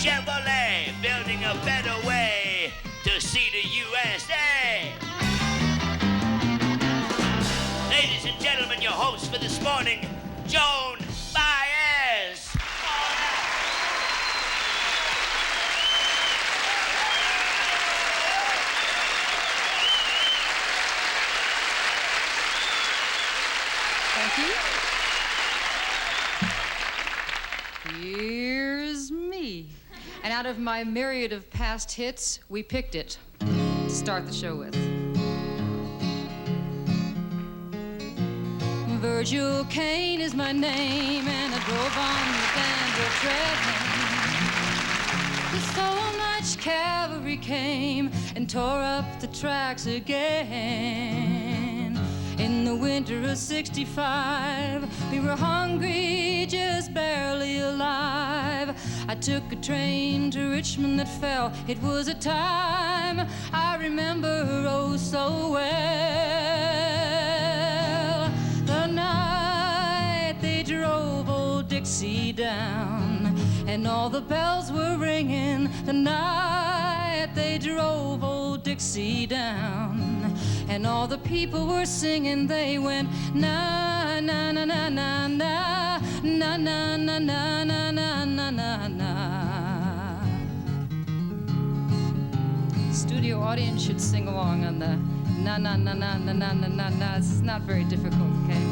Chevrolet, building a better way to see the USA. Ladies and gentlemen, your host for this morning, Joan Baez. Thank you. Here's me. And out of my myriad of past hits, we picked it to start the show with. Virgil Kane is my name, and I drove on the Danville train. So much cavalry came and tore up the tracks again. In the winter of '65, we were hungry, just barely alive. I took a train to Richmond that fell. It was a time I remember oh so well. The night they drove old Dixie down, and all the bells were ringing. The night they drove old Dixie down, and all the people were singing. They went na na na na na na na na na na na na na na na. Studio audience should sing along on the na na na na na na na na na. This is not very difficult, okay?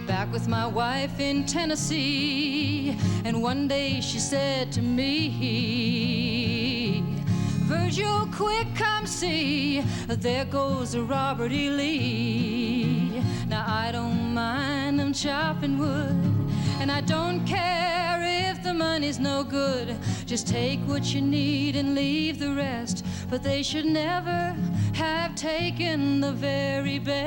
Back with my wife in Tennessee, and one day she said to me, Virgil, quick, come see, there goes Robert E. Lee. Now I don't mind them chopping wood, and I don't care if the money's no good. Just take what you need and leave the rest. But they should never have taken the very best.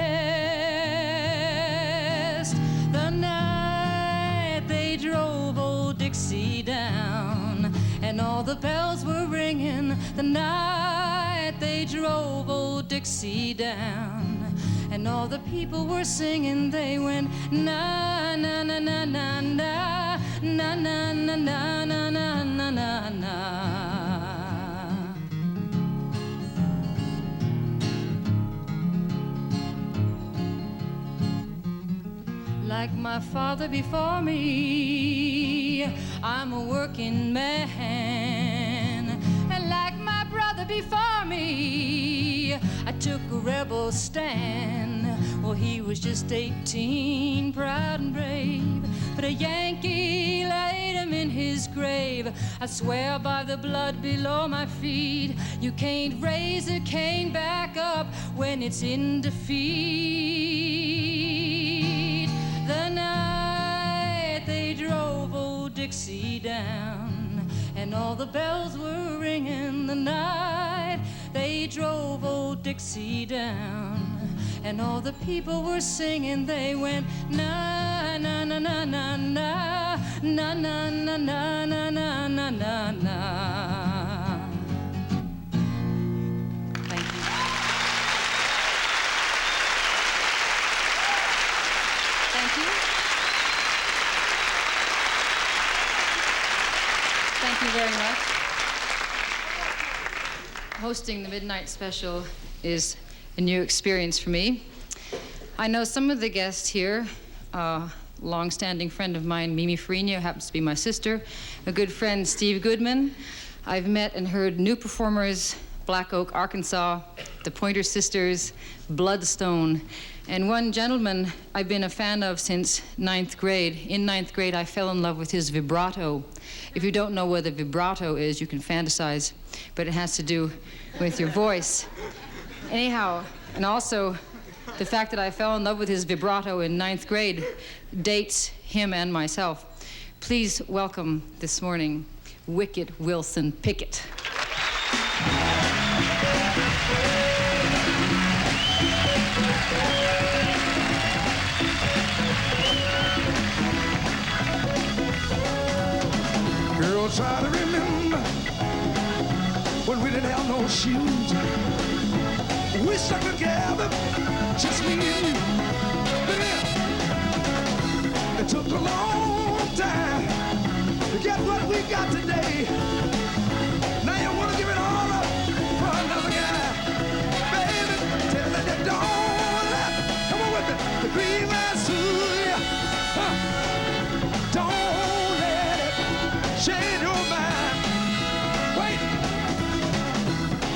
The night they drove old Dixie down, and all the bells were ringing. The night they drove old Dixie down, and all the people were singing. They went na na na na na na na na na na na na na na na. Like my father before me, I'm a working man. And like my brother before me, I took a rebel stand. Well, he was just 18, proud and brave, but a Yankee laid him in his grave. I swear by the blood below my feet, you can't raise a cane back up when it's in defeat. The night they drove old Dixie down, and all the bells were ringing. The night they drove old Dixie down, and all the people were singing. They went na na na na na na na na na na na na na na na. Thank you. Thank you. Thank you very much. Hosting the Midnight Special is a new experience for me. I know some of the guests here. A long-standing friend of mine, Mimi Farina, happens to be my sister. A good friend, Steve Goodman. I've met and heard new performers, Black Oak, Arkansas, the Pointer Sisters, Bloodstone, and one gentleman I've been a fan of since 9th grade. In 9th grade, I fell in love with his vibrato. If you don't know what a vibrato is, you can fantasize, but it has to do with your voice. Anyhow, and also the fact that I fell in love with his vibrato in 9th grade dates him and myself. Please welcome this morning, Wicked Wilson Pickett. Girl, try to remember when we didn't have no shoes. We stuck together, just me and you. Yeah. It took a long time to get what we got today. Now you wanna give it all up for another guy. Baby, tell me that don't let, come on with me, the green lights fool ya. Don't let it change your mind. Wait,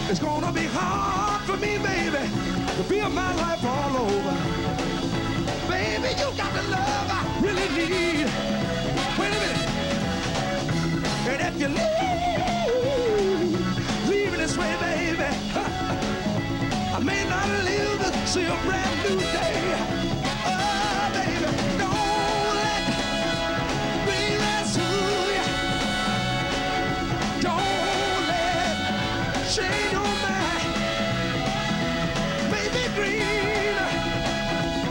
it's gonna be hard for me, baby, to feel my life all over. Baby, you got the love I really need. Wait a minute. And if you leave it this way, baby, I may not live to see a brand new day. Oh, baby, don't let green lights fool ya. Don't let change your mind. Maybe green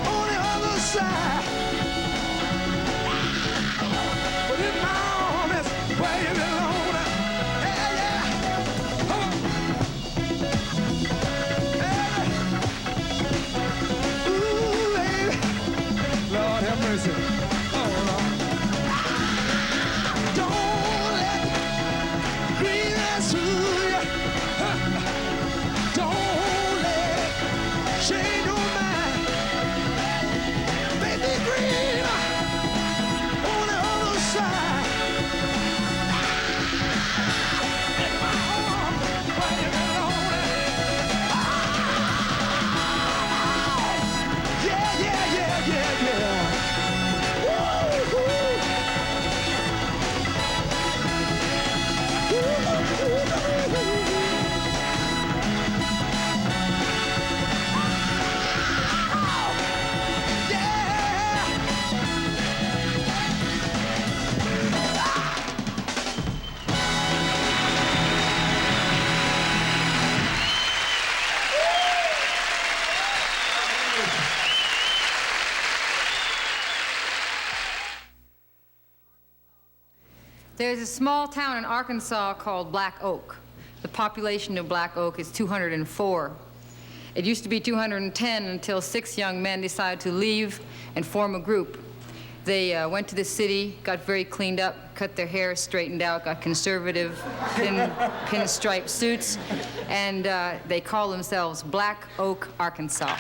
on the other side. But in my arms, where you belong. Yeah, yeah. Come on. Hey. Ooh, baby. Lord have mercy. Oh, Lord. Don't let green lights fool ya. Don't let change your mind. Baby, green on the other side. In my arms, where you belong. Yeah, yeah, yeah, yeah, yeah. Woo-hoo. Woo-hoo. There's a small town in Arkansas called Black Oak. The population of Black Oak is 204. It used to be 210 until 6 young men decided to leave and form a group. They went to the city, got very cleaned up, cut their hair, straightened out, got conservative pinstripe suits, and they call themselves Black Oak, Arkansas.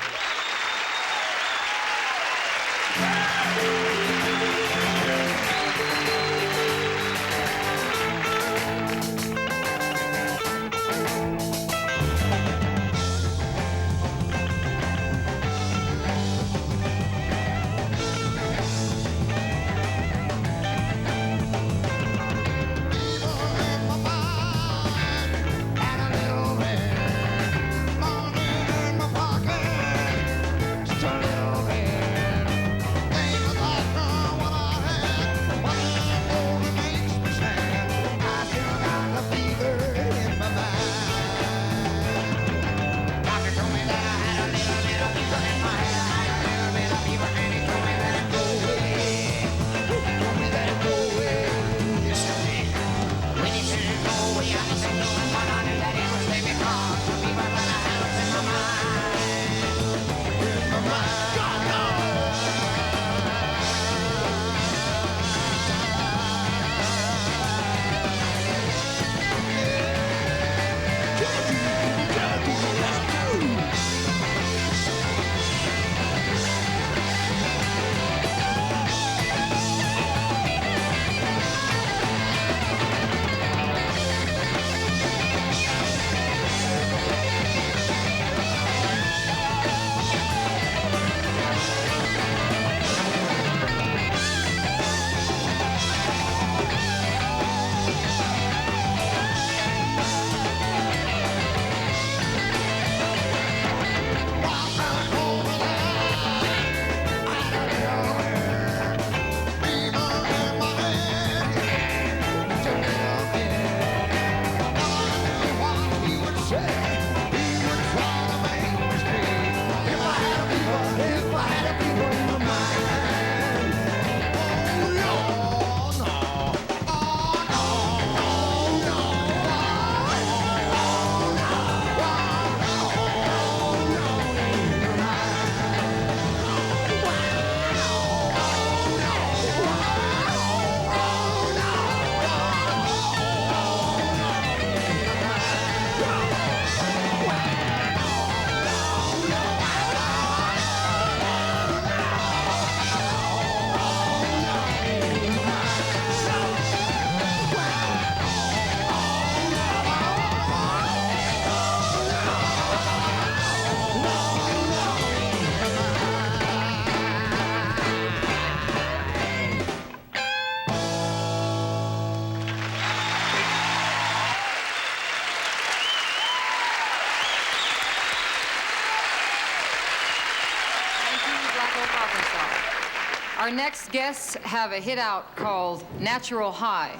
Arkansas. Our next guests have a hit out called Natural High.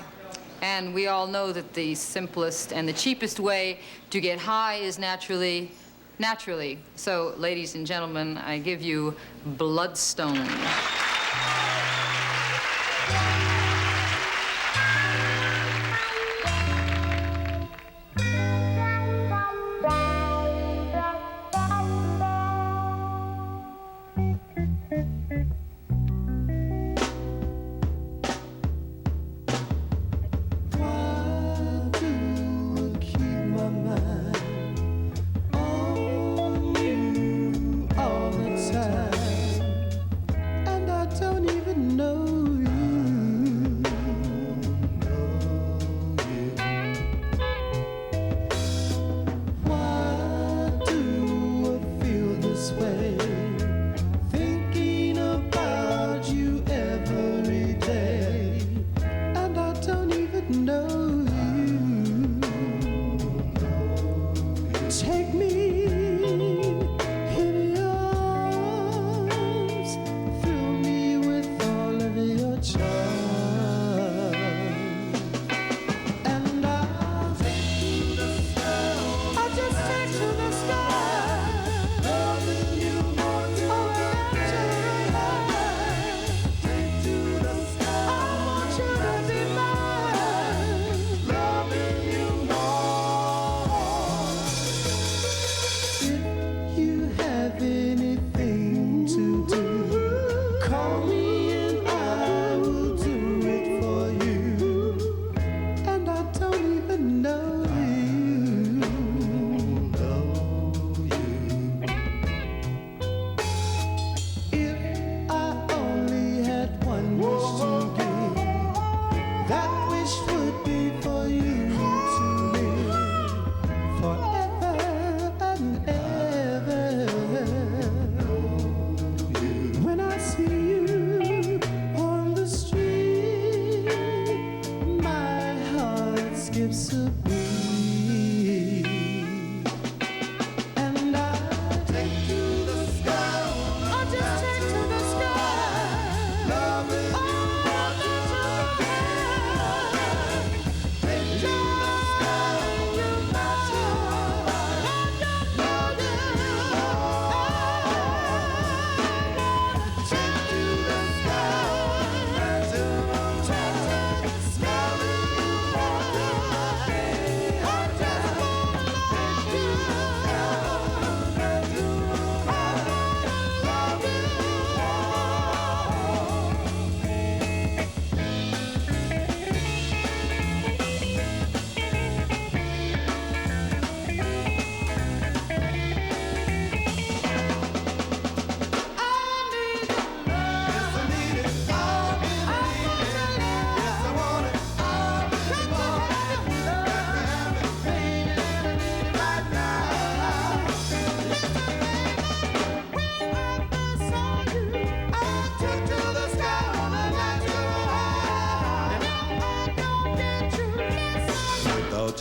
And we all know that the simplest and the cheapest way to get high is naturally. So, ladies and gentlemen, I give you Bloodstone.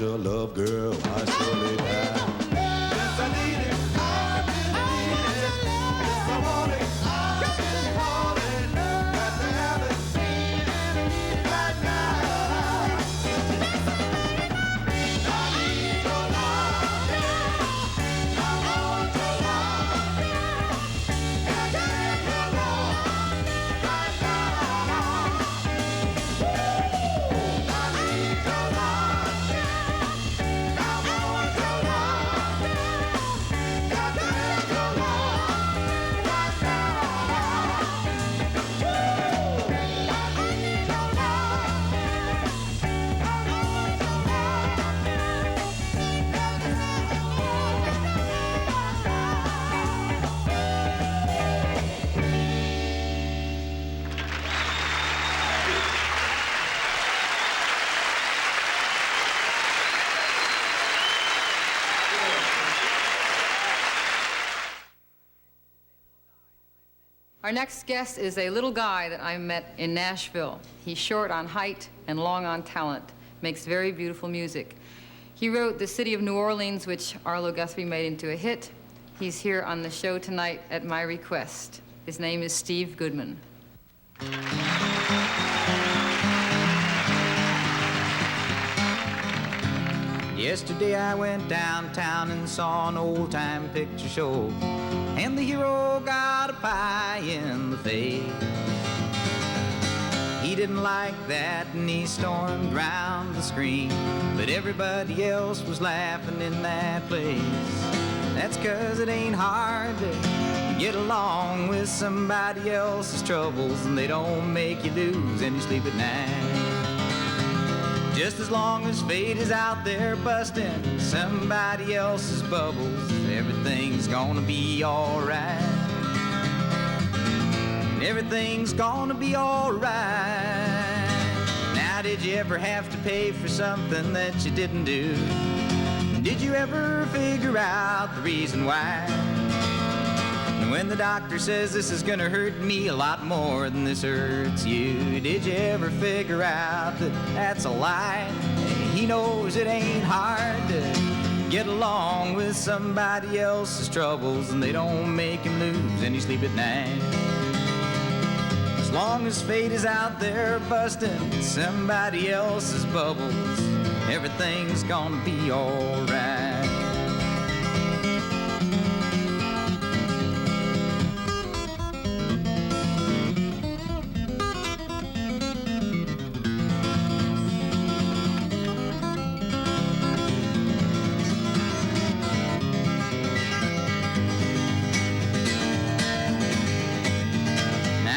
Your love, girl, I surely die. Yes, I need it. I really need it. Yes, I want it. I've been calling. Got to have it right now. I need your love. I want your love. Got to have your love right now. I need your love. Our next guest is a little guy that I met in Nashville. He's short on height and long on talent, makes very beautiful music. He wrote The City of New Orleans, which Arlo Guthrie made into a hit. He's here on the show tonight at my request. His name is Steve Goodman. Yesterday I went downtown and saw an old-time picture show, and the hero got a pie in the face. He didn't like that and he stormed round the screen, but everybody else was laughing in that place. That's 'cause it ain't hard to get along with somebody else's troubles, and they don't make you lose any sleep at night. Just as long as fate is out there busting somebody else's bubbles, everything's gonna be alright. Everything's gonna be alright. Now, did you ever have to pay for something that you didn't do? Did you ever figure out the reason why? And when the doctor says this is gonna hurt me a lot more than this hurts you, did you ever figure out that that's a lie? He knows it ain't hard to get along with somebody else's troubles, and they don't make him lose any sleep at night. As long as fate is out there busting somebody else's bubbles, everything's gonna be alright.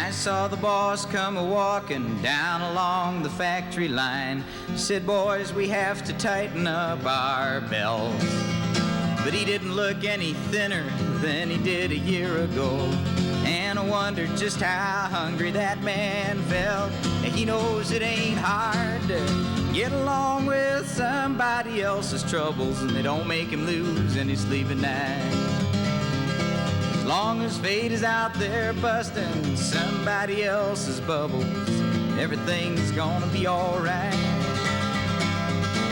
Saw the boss come a-walking down along the factory line. He said, boys, we have to tighten up our belts. But he didn't look any thinner than he did a year ago, and I wondered just how hungry that man felt. And he knows it ain't hard to get along with somebody else's troubles, and they don't make him lose any sleep at night. As long as fate is out there busting somebody else's bubbles, everything's gonna be alright.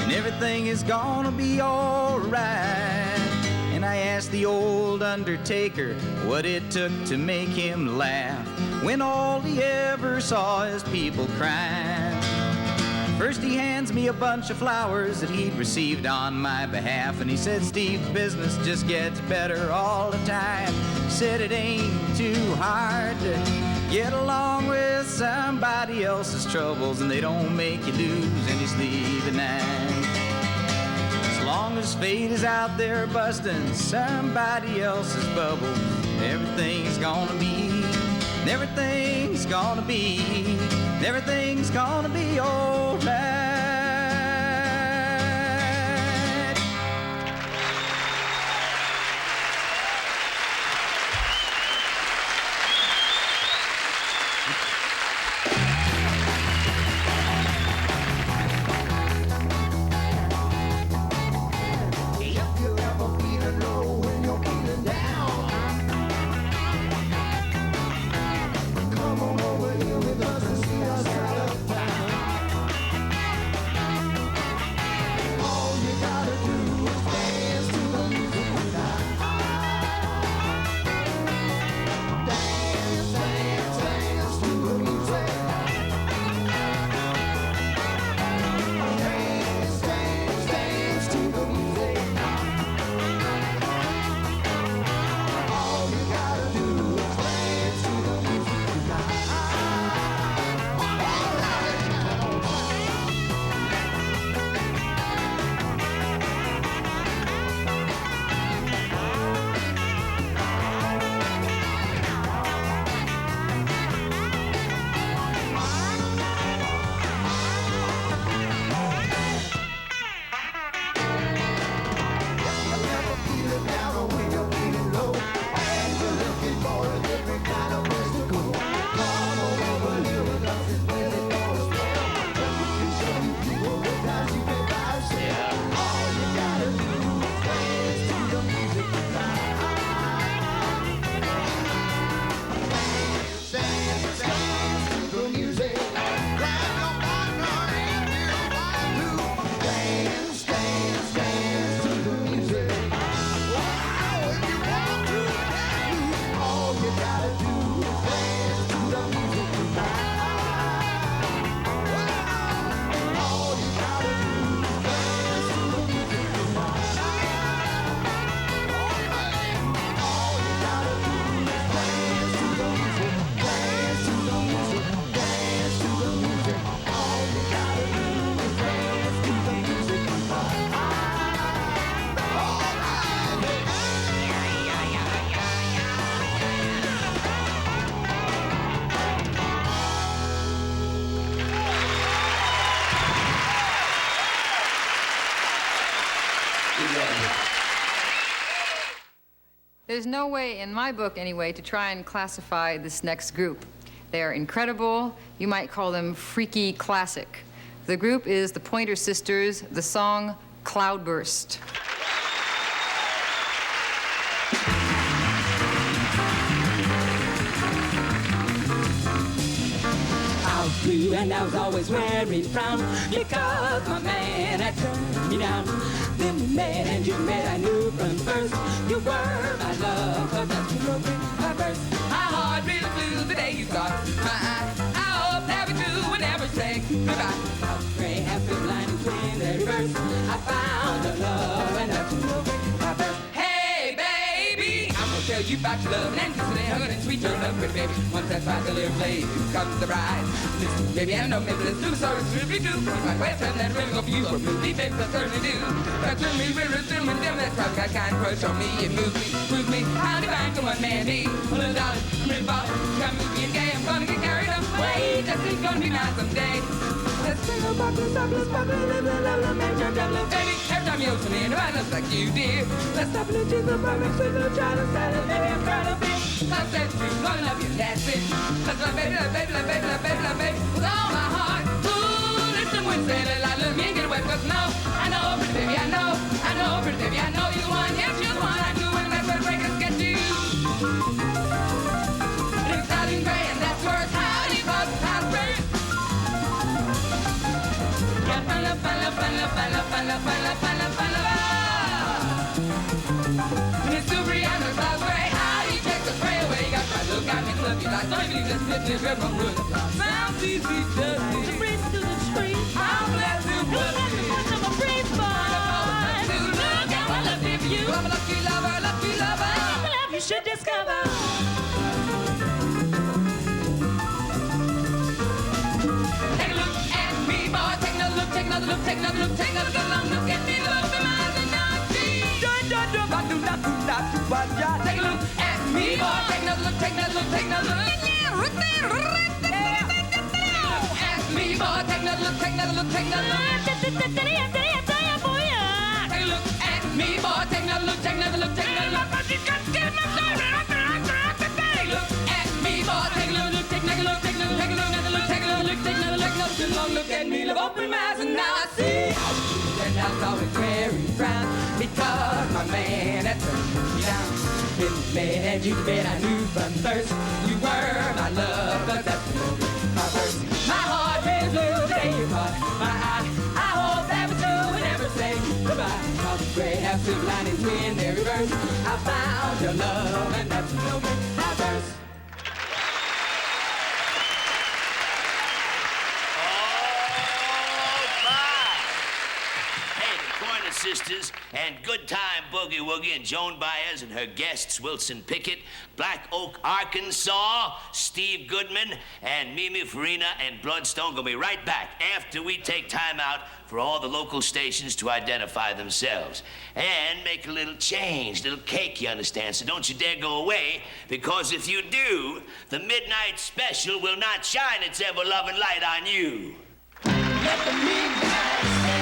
And everything is gonna be alright. And I asked the old undertaker what it took to make him laugh when all he ever saw is people crying. First he hands me a bunch of flowers that he'd received on my behalf, and he said, Steve, business just gets better all the time. He said it ain't too hard to get along with somebody else's troubles, and they don't make you lose any sleep at night. As long as fate is out there busting somebody else's bubbles, everything's gonna be, everything's gonna be, everything's gonna be alright. There's no way, in my book anyway, to try and classify this next group. They are incredible. You might call them freaky classic. The group is the Pointer Sisters, the song Cloudburst. I was blue and I was always wearing brown because my man had turned me down. Then we met and you met, I knew from first you were my love, but that's too broken my verse. My heart really flew the day you caught my eye. I hope that we two would never say goodbye. I was gray, half the blind and twin, they reverse. I found a love and that's too broken my verse. Hey baby, I'm gonna tell you about your love and kissing and hugging and sweet your love, pretty baby. Once that's right, the little lady comes the bride. Listen, baby, I know maybe let's do so it's really do. My way of telling that really go for you for me, baby, I certainly do. That's to me, really, really, damn, that's right, got kind of crush on me. It moves me. How divine can one man be? A little darling, I'm really falling, come move me and gay. I'm gonna get carried away. That thing's gonna be mine someday. Let's sing about this, let's pop it, love, major, double, baby. Every time you open it, nobody looks like you, dear. Let's stop it, Jesus, perfect, sweet little child, and sad, and baby, I'm proud of it. Cause that's true, gonna love you, that's it. Cause love, baby, love, baby, love, baby, love, baby, love, baby, with all my heart. Ooh, listen when you say that I love me, get away, cause no, I know, pretty baby, I know, pretty baby, I know you want, yes, you're the one I do when that's where breakers get you. It's out in gray, and that's where it's howdy, cause it's house break. Yeah, fun, when it's super and the clouds gray, how do you take the spray away? You got my look, got me love you like, don't even leave this business, we're gonna ruin the plot. Sounds easy, just the breeze to the street. I'm glad to love you. I'm a breeze boy. Look at what I did for you. I'm a lucky lover, lucky lover. I'm a love you should discover. Take a look at me, boy. Take another look, take another look, take another look, take another good long look at me. Look at my eyes and not see. Take a look at me, boy. Take another look, take another look, take another look. At me, boy. Take another look, take another look, take another look. Take a look at me, boy. Take another look, take another look, take another look. Take a look at me, boy. Take another look, take another look, take another look, take another look, take another look, take another look, take another long look at me. Love open my eyes and now I see. And I was always wearing brown because my man had turned me down. Been mad and you bet I knew from first you were my love, but that's my verse. My heart really blew the day you caught my eye. I hope that we two would never say goodbye. Cause the gray have two linings when they reverse. I found your love and that's my verse. Sisters and Good Time Boogie Woogie and Joan Baez and her guests Wilson Pickett, Black Oak, Arkansas, Steve Goodman, and Mimi Farina and Bloodstone. Gonna be right back after we take time out for all the local stations to identify themselves and make a little change, little cake, you understand? So don't you dare go away, because if you do, the midnight special will not shine its ever-loving light on you. Let the midnight special.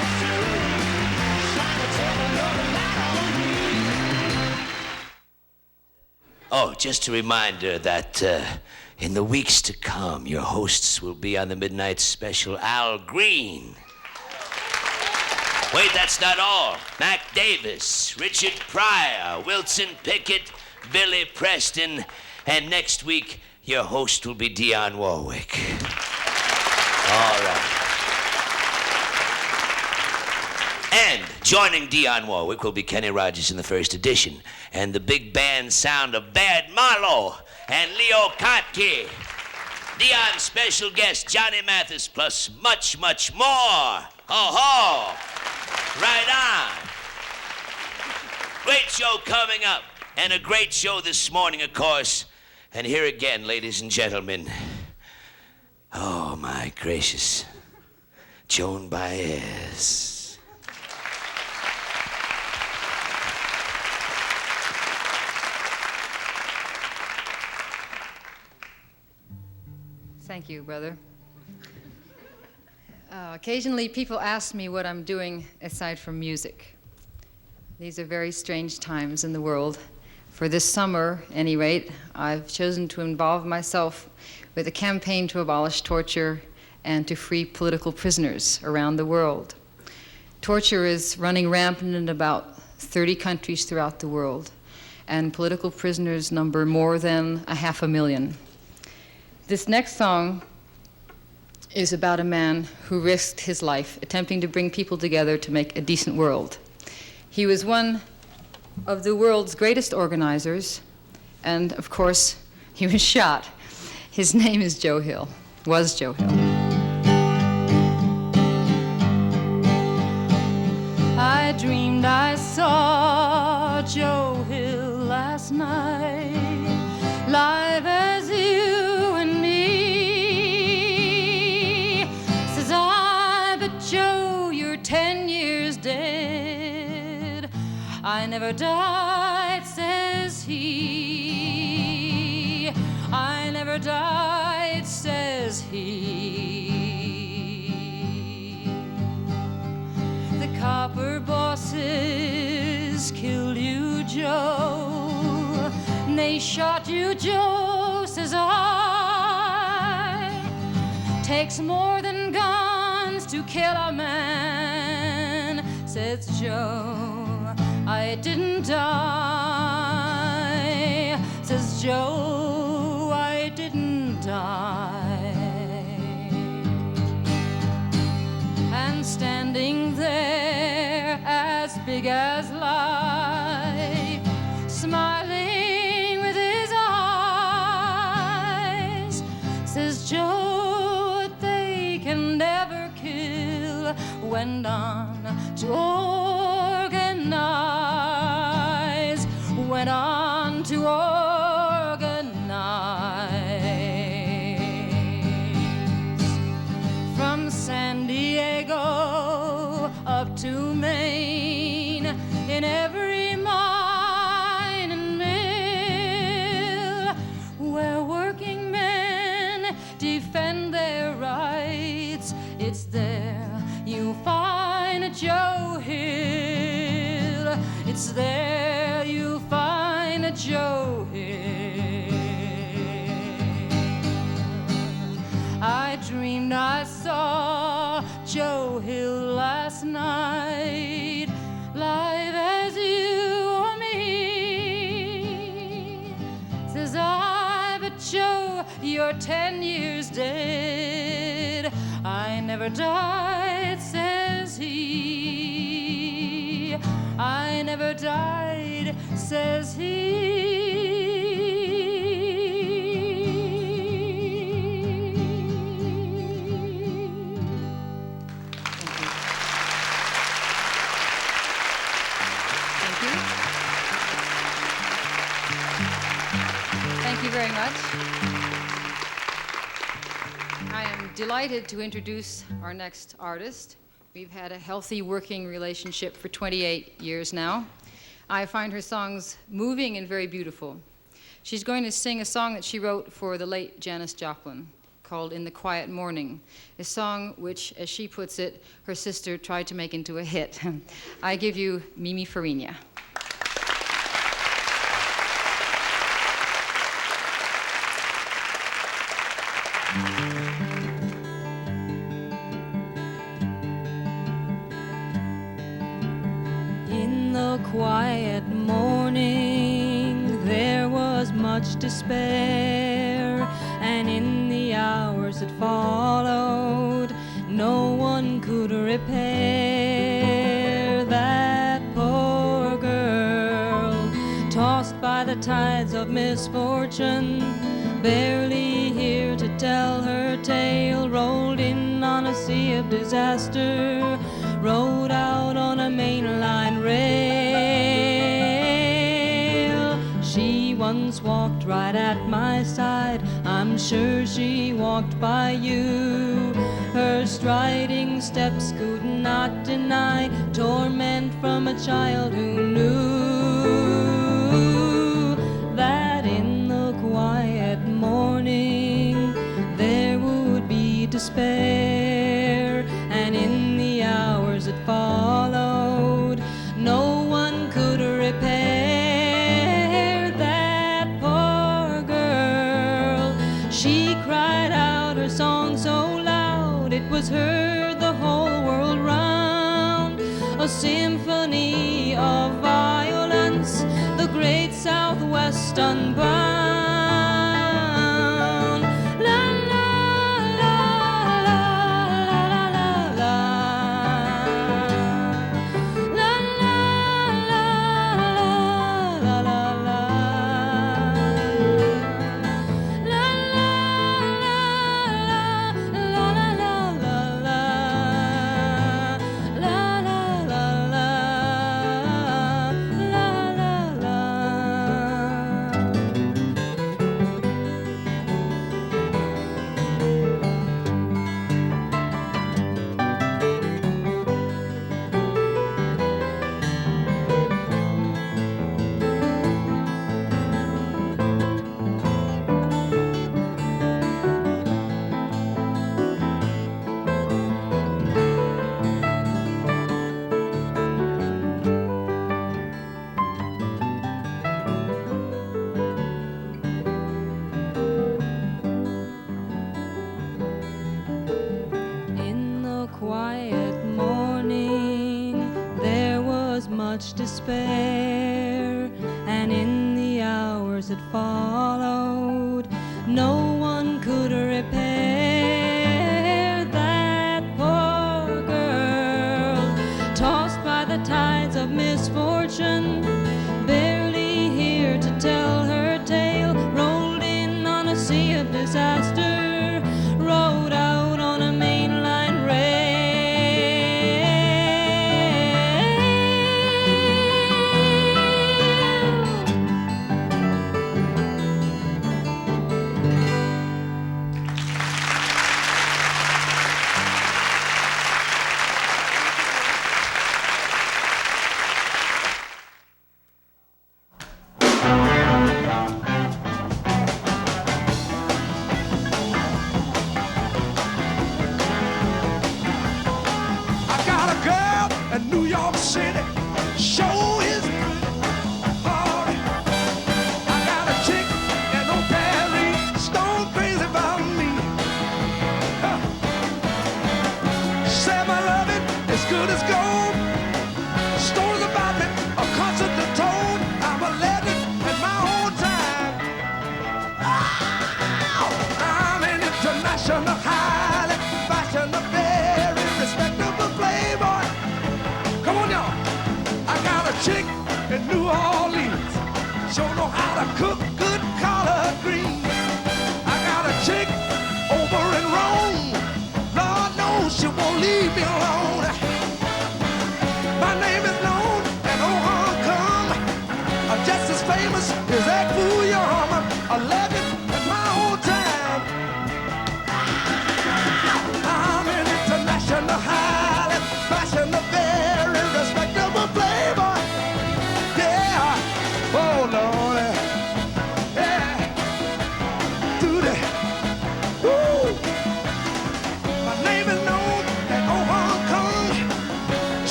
Oh, just a reminder that in the weeks to come, your hosts will be on the Midnight Special, Al Green. Wait, that's not all. Mac Davis, Richard Pryor, Wilson Pickett, Billy Preston, and next week, your host will be Dionne Warwick. All right. And joining Dionne Warwick will be Kenny Rogers in the first edition, and the big band sound of Bad Marlowe and Leo Kottke. Dionne's special guest, Johnny Mathis, plus much, much more. Ho-ho! Right on. Great show coming up, and a great show this morning, of course. And here again, ladies and gentlemen, oh, my gracious, Joan Baez. Thank you, brother. Occasionally, people ask me what I'm doing aside from music. These are very strange times in the world. For this summer, at any rate, I've chosen to involve myself with a campaign to abolish torture and to free political prisoners around the world. Torture is running rampant in about 30 countries throughout the world, and political prisoners number more than 500,000. This next song is about a man who risked his life attempting to bring people together to make a decent world. He was one of the world's greatest organizers, and of course, he was shot. His name is Joe Hill, was Joe Hill. I dreamed I saw Joe Hill last night, live as you and me. Says I, but Joe, you're 10 years dead. I never died, says he. I never died, says he. The copper bosses killed you, Joe. They shot you, Joe, says I. Takes more than guns to kill a man, says Joe. I didn't die, says Joe, I didn't die. And standing there as big as life, smiling with his eyes, says Joe, they can never kill, went on to organize, went on to organize. From San Diego up to Maine, in every mine and mill, where working men defend their rights, it's there you find a Joe Hill. It's there you find a Joe Hill. I dreamed I saw Joe Hill last night, live as you or me. Says I, but Joe, you're 10 years dead. I never died, says he. I never died, says he. Thank you very much. I am delighted to introduce our next artist. We've had a healthy working relationship for 28 years now. I find her songs moving and very beautiful. She's going to sing a song that she wrote for the late Janis Joplin called In the Quiet Morning, a song which, as she puts it, her sister tried to make into a hit. I give you Mimi Farina. Quiet morning, there was much despair, and in the hours that followed, no one could repair that poor girl, tossed by the tides of misfortune, barely here to tell her tale, rolled in on a sea of disaster, rode out on a mainline rail. She once walked right at my side, I'm sure she walked by you. Her striding steps could not deny torment from a child who knew that in the quiet morning there would be despair, and in the hours that followed, no one could repair was heard the whole world round, a symphony of violence, the great Southwest unbound. Despair, and in the hours that followed, no one could repair that poor girl, tossed by the tides of misfortune, barely here to tell her tale, rolled in on a sea of disaster, rode out on a mainline rail.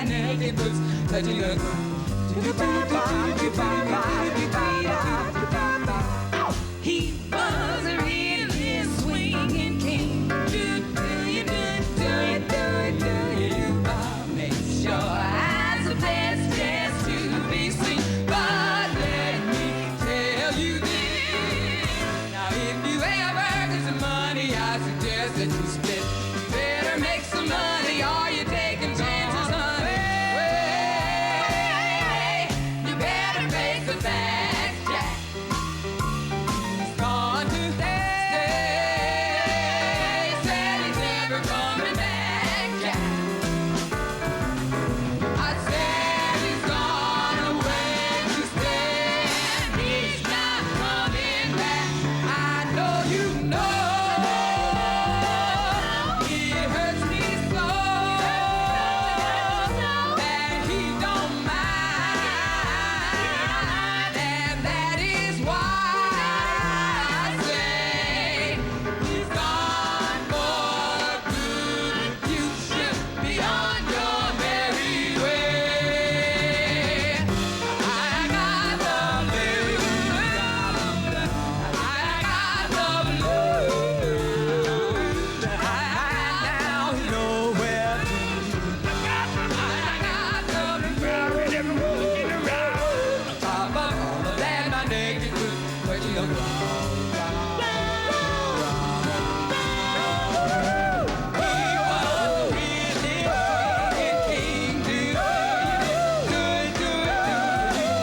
naked boots, touching the ground. He was a really swinging king. Do you, Bob? Make sure eyes are best dressed to be seen. But let me tell you this. Now, if you ever get some money, I suggest that you split. You better make some money or you're taking chances, honey. You better face the facts, Jack. He's gone to stay. Said he's never coming back, Jack. I said he's gone away to stay. He's not coming back. I know you know. It hurts me so that he don't mind, and that is why I say he's gone for good. You should be on your merry way. I got the blues. I got the blues. Now you know where to. I got the blues. On top of all of that, my naked boots, where you go? He was really swinging king. Do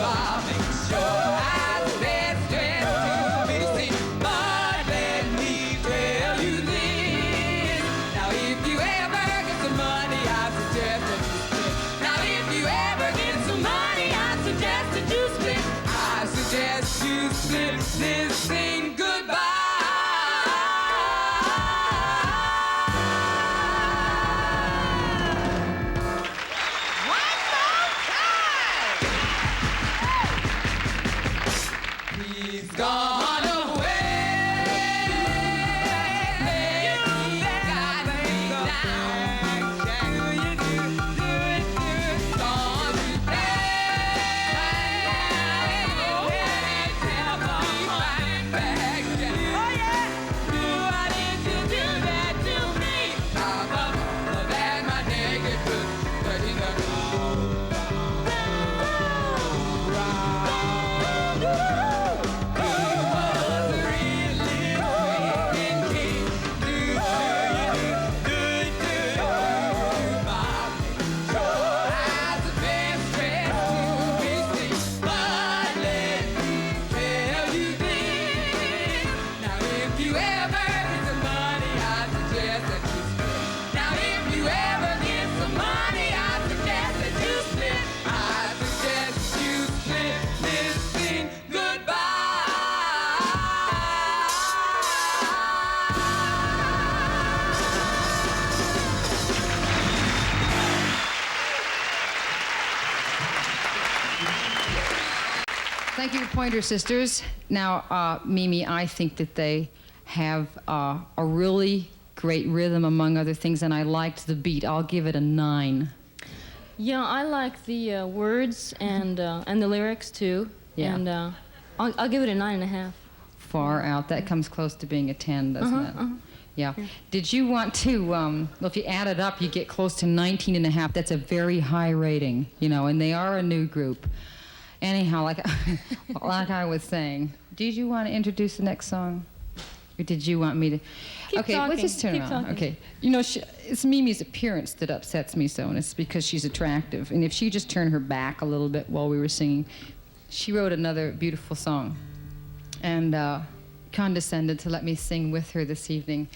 I'll make sure I'm best dressed to be seen. But let me tell you this. Now, if you ever get some money, I suggest that you split. Now, if you ever get some money, I suggest that you split. I suggest you split this thing goodbye. He's gone away. He got me down. Gone to back. Oh yeah. Why did you do that to me? Top of all of that, my naked boots, touching the Thank you, Pointer Sisters. Now, Mimi, I think that they have a really great rhythm, among other things, and I liked the beat. I'll give it a 9. Yeah, I like the words and the lyrics too. Yeah. And I'll give it a 9.5. Far out. That comes close to being a 10, doesn't it? Yeah. Did you want to, well, if you add it up, you get close to 19.5. That's a very high rating, you know, and they are a new group. Anyhow, like I was saying, did you want to introduce the next song? Or did you want me to? Keep okay, talking. let's just turn Keep around. talking. Okay. You know, it's Mimi's appearance that upsets me so, and it's because she's attractive. And if she just turned her back a little bit while we were singing, she wrote another beautiful song. And condescended to let me sing with her this evening.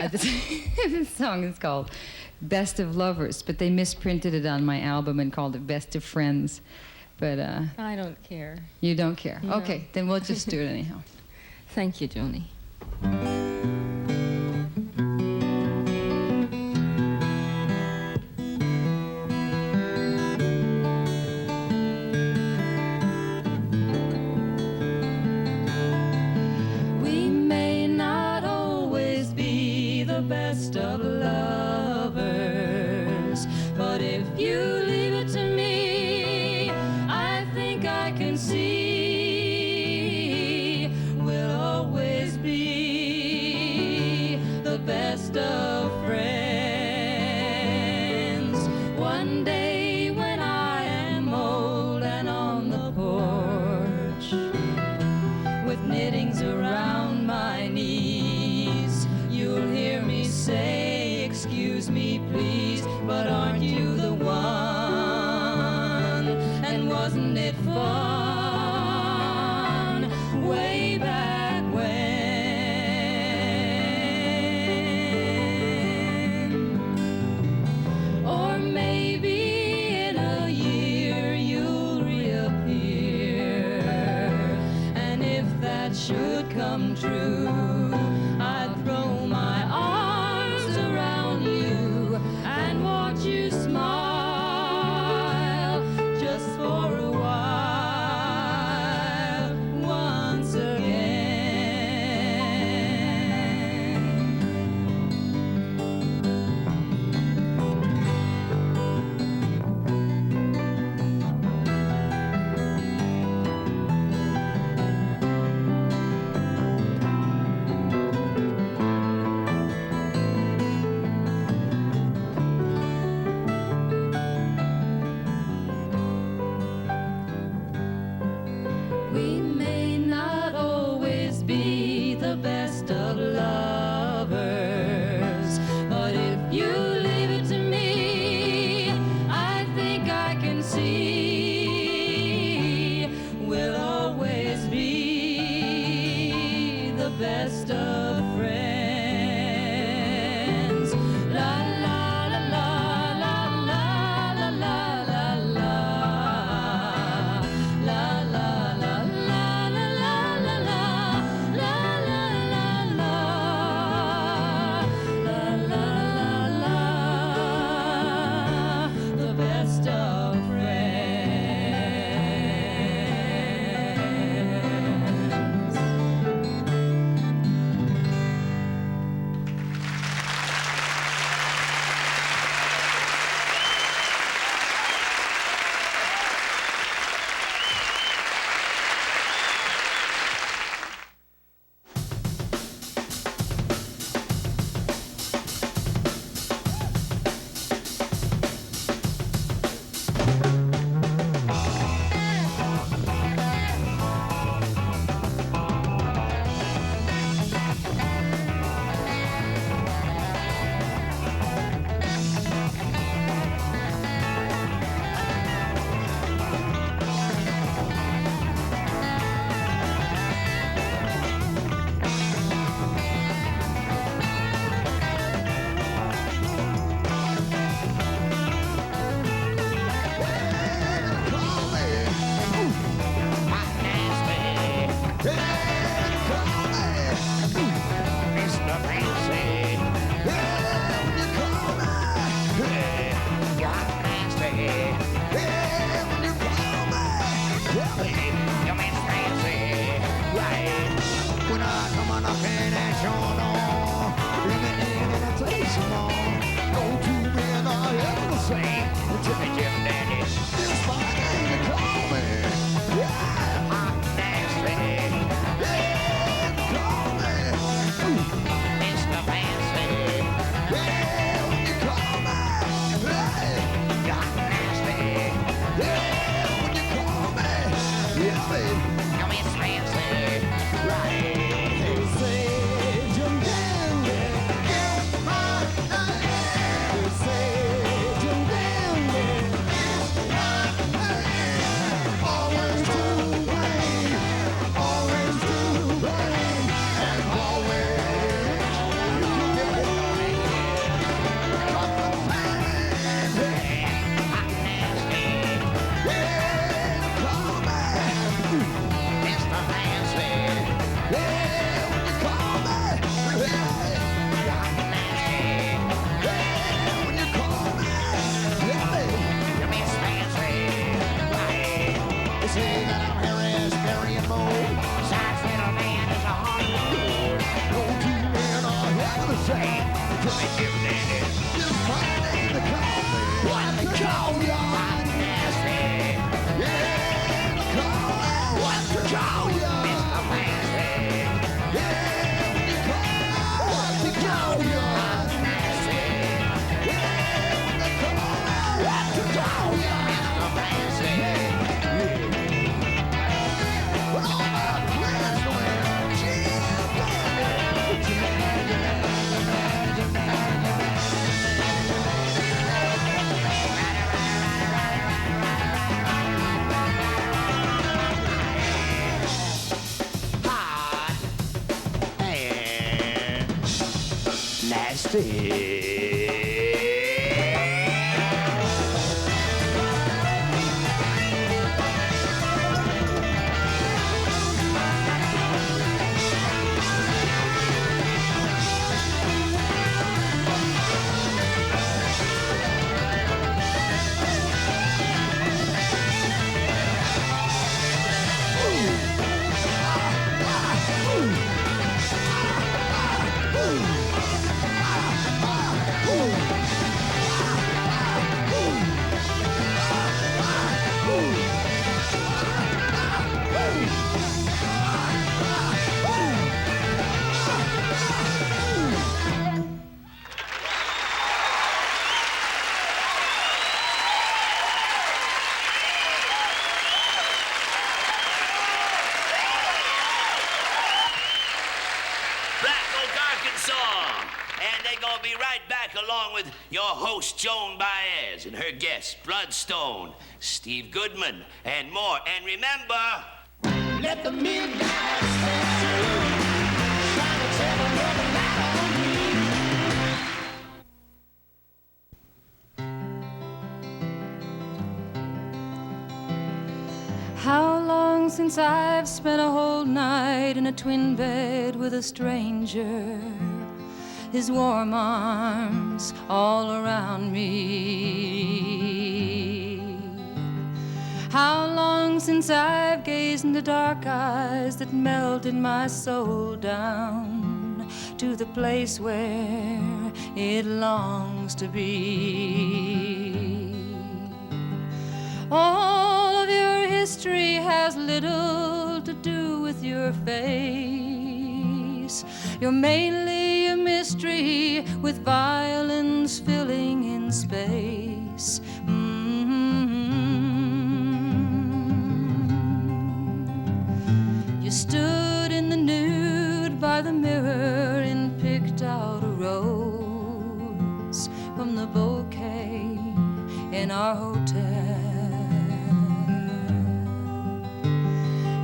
This song is called Best of Lovers, but they misprinted it on my album and called it Best of Friends. But I don't care. You don't care? No. Okay, then we'll just do it anyhow. Thank you, Joni. We may not always be the best of lovers, but if you leave one day when I am old and on the porch with knittings around my knees, you'll hear me say, excuse me please, but aren't you the one? And wasn't it fun way back when? Or maybe in a year you'll reappear, and if that should come true, I'd throw my arms around you and watch you smile just for a while. stay. And they're going to be right back along with your host, Joan Baez, and her guests, Bloodstone, Steve Goodman, and more. And remember, let the midnight special shine its ever-loving light on me. How long since I've spent a whole night in a twin bed with a stranger, his warm arms all around me? How long since I've gazed into dark eyes that melted my soul down to the place where it longs to be? All of your history has little to do with your face. You're mainly a mystery with violins filling in space. You stood in the nude by the mirror and picked out a rose from the bouquet in our hotel,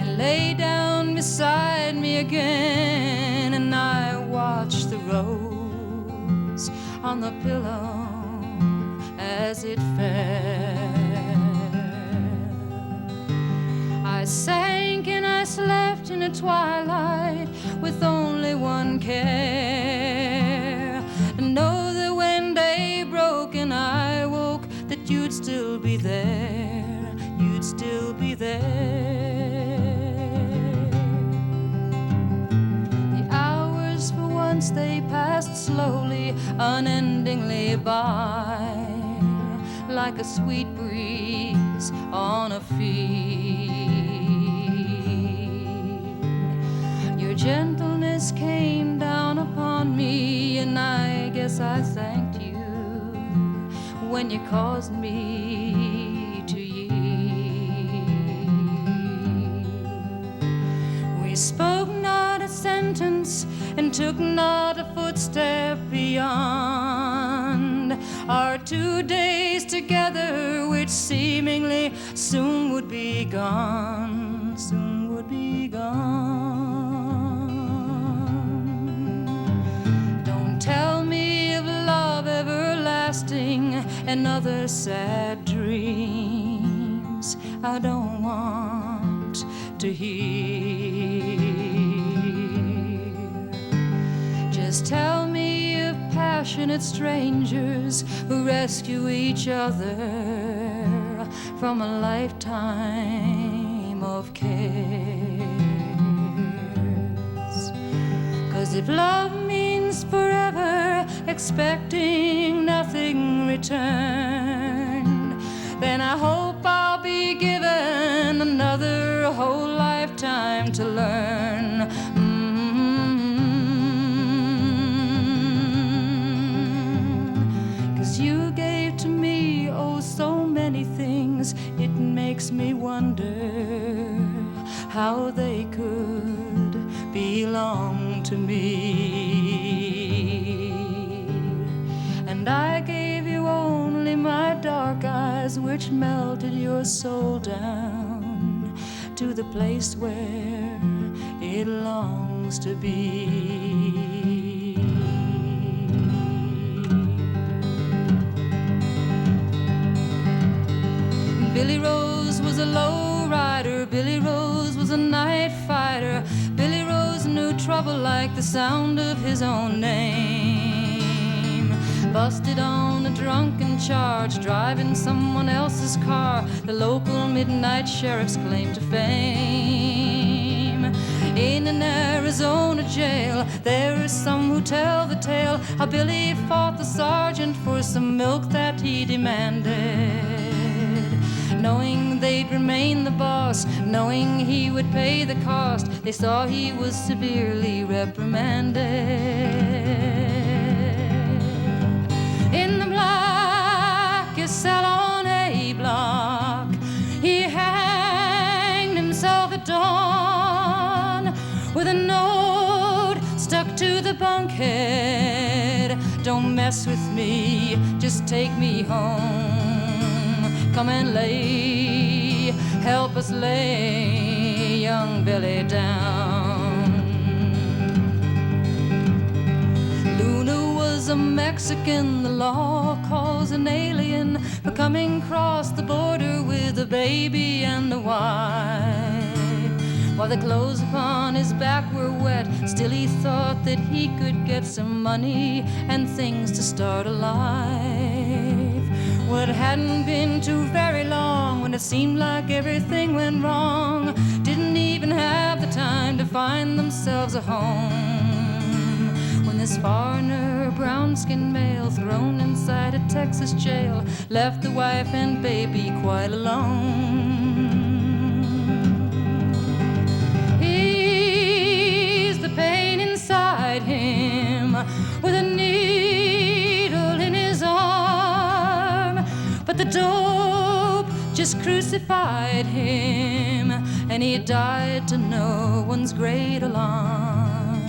and lay down beside me again, and I watched the rose on the pillow as it fell. I sank and I slept in a twilight with only one care, to know that when day broke and I woke, that you'd still be there, you'd still be there. The hours for once they passed slowly, unendingly by, like a sweet breeze on a field. Your gentleness came down upon me, and I guess I thanked you when you caused me to yield. We spoke not a sentence and took not a footstep beyond our 2 days together, which seemingly soon would be gone, soon would be gone. Don't tell me of love everlasting and other sad dreams I don't want to hear. Just tell me of passionate strangers who rescue each other from a lifetime of cares. 'Cause if love means forever, expecting nothing returned, then I hope I'll be given another whole lifetime to learn. You gave to me, oh, so many things. It makes me wonder how they could belong to me. And I gave you only my dark eyes, which melted your soul down to the place where it longs to be. Billy Rose was a low rider, Billy Rose was a night fighter. Billy Rose knew trouble like the sound of his own name. Busted on a drunken charge, driving someone else's car, the local midnight sheriff's claim to fame. In an Arizona jail, there are some who tell the tale how Billy fought the sergeant for some milk that he demanded. Knowing they'd remain the boss, knowing he would pay the cost, they saw he was severely reprimanded. In the blackest cell on A block, he hanged himself at dawn with a note stuck to the bunkhead. Don't mess with me, just take me home. Come and lay, help us lay young Billy down. Luna was a Mexican, the law calls an alien for coming across the border with a baby and a wife. While the clothes upon his back were wet, still he thought that he could get some money and things to start a life. Well, it hadn't been too very long when it seemed like everything went wrong. Didn't even have the time to find themselves a home. When this foreigner, brown-skinned male, thrown inside a Texas jail, left the wife and baby quite alone. He's the pain inside him with a needle in his arm. But the dope just crucified him, and he died to no one's great alarm.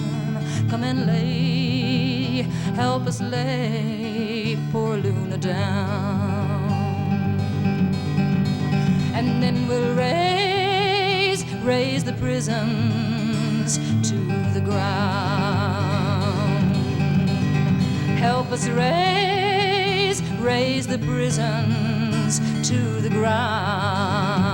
Come and lay, help us lay poor Luna down. And then we'll raise the prisons to the ground. Help us raise the prisons to the ground.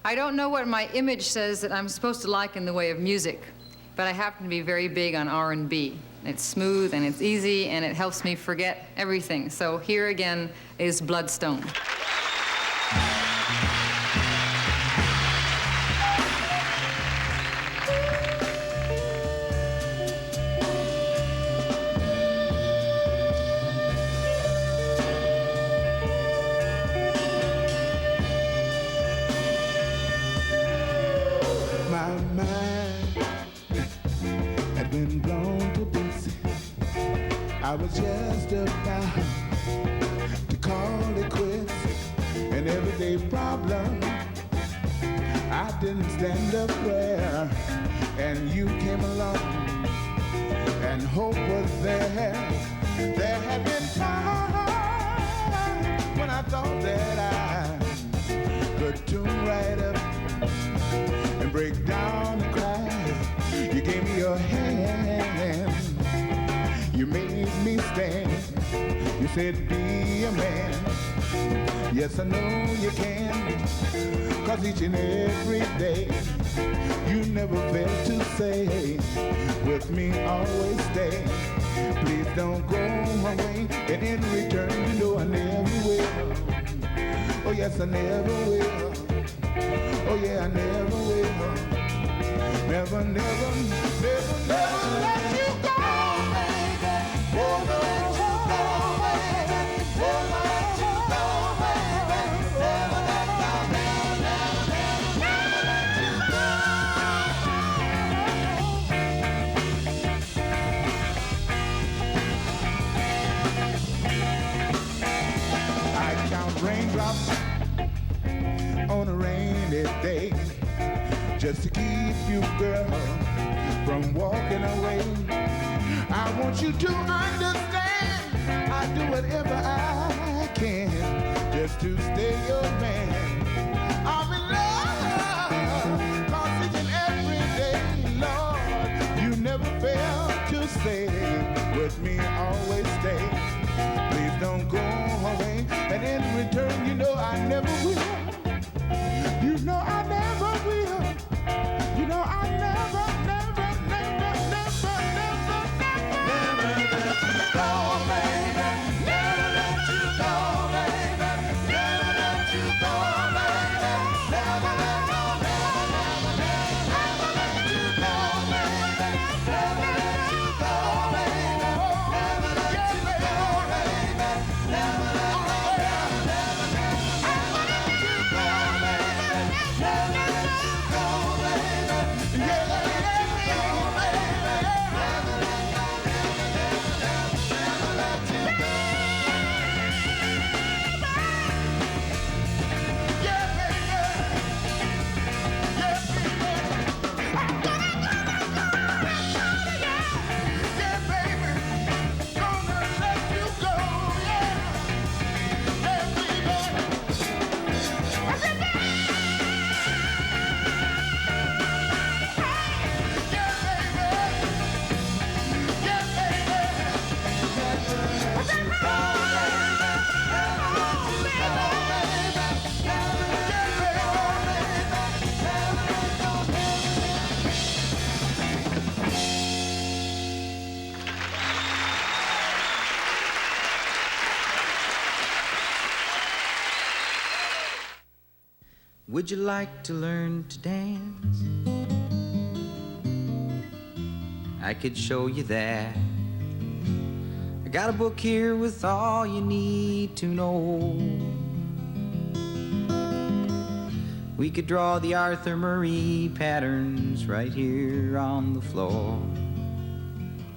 I don't know what my image says that I'm supposed to like in the way of music, but I happen to be very big on R&B. It's smooth and it's easy and it helps me forget everything. So here again is Bloodstone. My mind had been blown to pieces. I was just about to call it quits. An everyday problem, I didn't stand a prayer. And you came along, and hope was there. There had been times when I thought that I could tune right up and break down and cry. You gave me your hand, you made me stand. You said be a man. Yes, I know you can, 'cause each and every day you never failed to say, with me always stay. Please don't go away, and in return you know I never will. Oh yes, I never will. Oh yeah, I never will. Never, never, never, never let you go, baby. Never let you go, baby. Never let you go, baby. Never let you go, never, never, never let you go. I count raindrops on a rainy day, just to keep you, girl, from walking away. I want you to understand, I I do whatever I can just to stay your man. I'm in love, 'cause each and every day, Lord, you never fail to say, with me always stay. Please don't go away, and in return, you know I never will. You know I never will. You know I never, never, never, never, never, never let you go, baby. Never let you go, baby. Never let you go, baby. Never let go, never, never, never let you go, baby. Never let you go, baby. Never let you go, baby. Never let go, never, never, never let you go, baby. Never let you go, baby. Yeah, let me go, baby. Never let go, never, never, never let you go. Yeah, baby. Yeah, baby. Yeah, baby. Gonna let you go, yeah. Yeah, baby. Would you like to learn to dance? I could show you that. I got a book here with all you need to know. We could draw the Arthur Murray patterns right here on the floor.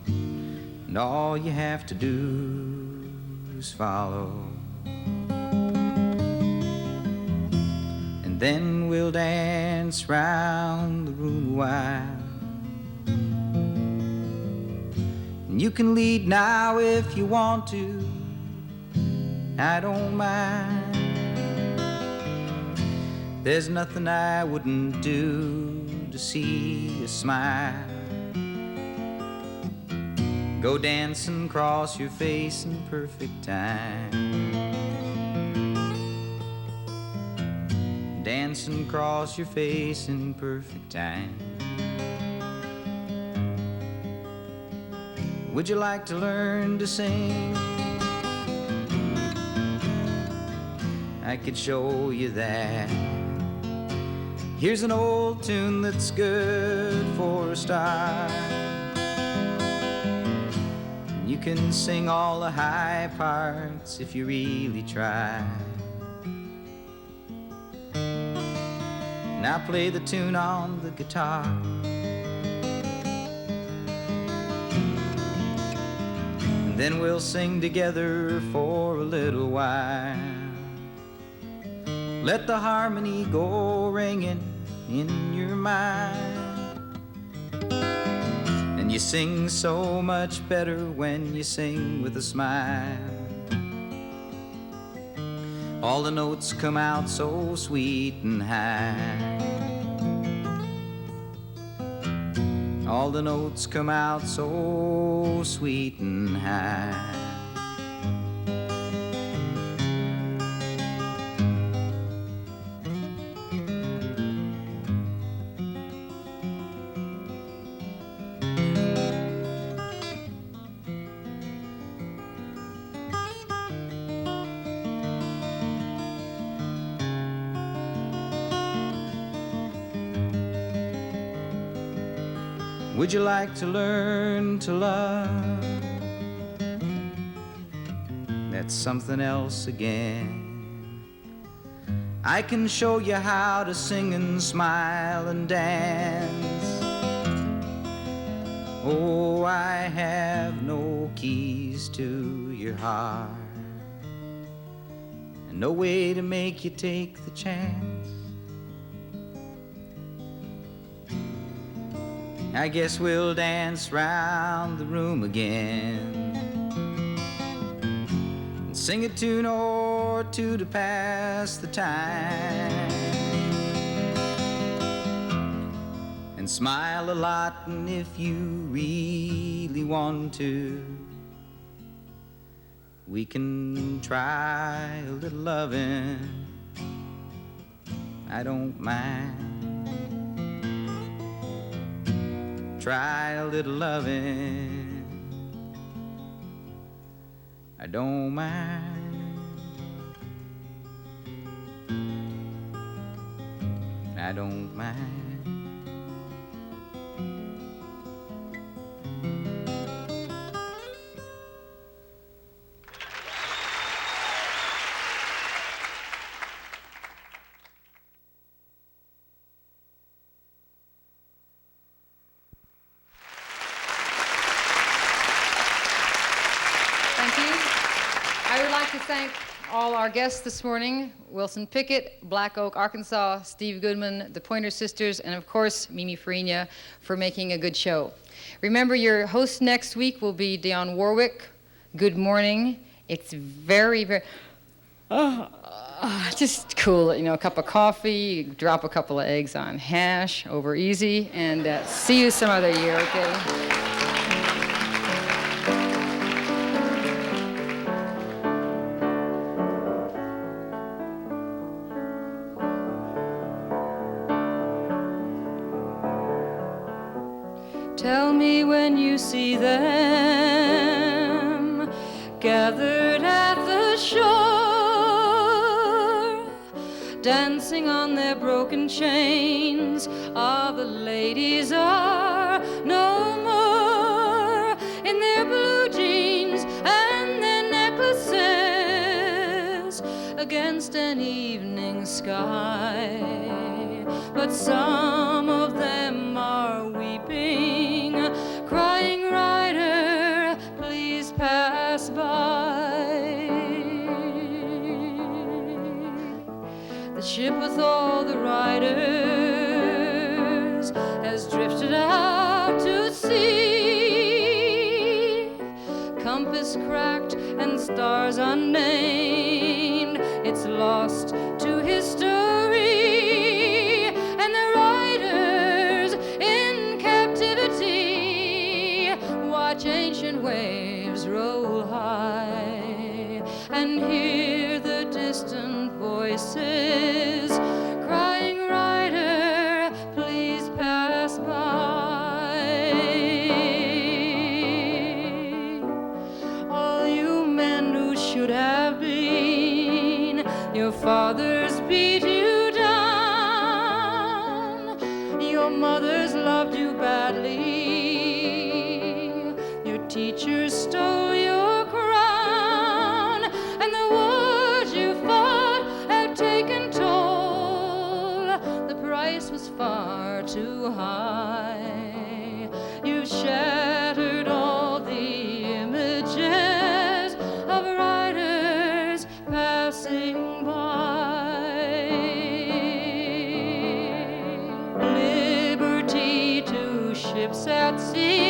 And all you have to do is follow. And then we'll dance round the room a while. And you can lead now if you want to. I don't mind. There's nothing I wouldn't do to see you smile. Go dancing across your face in perfect time. Dancing across your face in perfect time. Would you like to learn to sing? I could show you that. Here's an old tune that's good for a start. You can sing all the high parts if you really try. Now play the tune on the guitar. And then we'll sing together for a little while. Let the harmony go ringing in your mind. And you sing so much better when you sing with a smile. All the notes come out so sweet and high. All the notes come out so sweet and high. Would you like to learn to love? That's something else again. I can show you how to sing and smile and dance. Oh, I have no keys to your heart, and no way to make you take the chance. I guess we'll dance round the room again. sing a tune or two to pass the time, and smile a lot. And if you really want to, we can try a little loving. I don't mind. Try a little loving. I don't mind. I don't mind. I would like to thank all our guests this morning: Wilson Pickett, Black Oak, Arkansas, Steve Goodman, the Pointer Sisters, and of course, Mimi Farina, for making a good show. Remember, your host next week will be Dionne Warwick. Good morning. It's very, very, just cool it, a cup of coffee, drop a couple of eggs on hash, over easy, and see you some other year, okay? Tell me when you see them gathered at the shore, dancing on their broken chains. Ah, the ladies are no more in their blue jeans and their necklaces against an evening sky. But some of them are weeping, crying, "Rider, please pass by." The ship with all the riders has drifted out to sea, compass cracked and stars unnamed. It's lost to history, and the riders in captivity watch ancient waves roll high and hear the distant voices crying, "Rider, please pass by." All you men who should have been your fathers beat you down, your mothers loved you badly, your teachers stole your crown, and the wars you fought have taken toll. The price was far too high. You shattered all the images of riders passing by. Liberty to ships at sea,